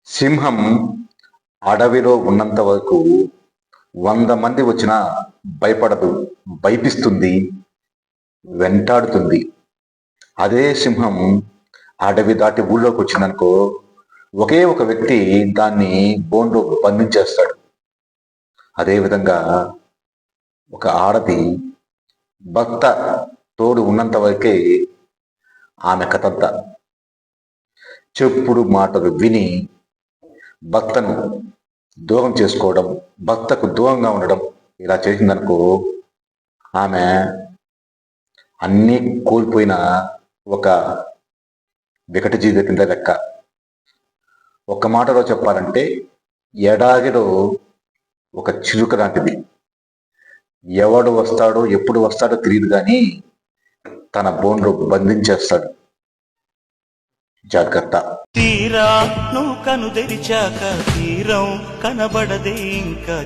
సింహం అడవిలో ఉన్నంత వరకు 100 మంది వచ్చినా భయపడదు, భయపిస్తుంది, వెంటాడుతుంది. అదే సింహం అడవి దాటి ఊళ్ళోకి వచ్చిందనుకో, ఒకే ఒక వ్యక్తి దాన్ని బోన్లో బంధించేస్తాడు. అదేవిధంగా ఒక ఆడది భర్త తోడు ఉన్నంత వరకే ఆమె కథంతా. చెప్పుడు మాటలు విని భర్తను దూరం చేసుకోవడం, భర్తకు దూరంగా ఉండడం ఇలా చేసిందనుకో, ఆమె అన్నీ కోల్పోయిన ఒక వికట జీవి కింద లెక్క. ఒక మాటలో చెప్పాలంటే ఎడారిలో ఒక చిలుక లాంటిది. ఎవడు వస్తాడో ఎప్పుడు వస్తాడో తెలియదు, కానీ తన బోన్లో బంధించేస్తాడు. జాగ్రత్త. తీరా నువ్వు కను తెరిచాక తీరం కనబడదే ఇంకా.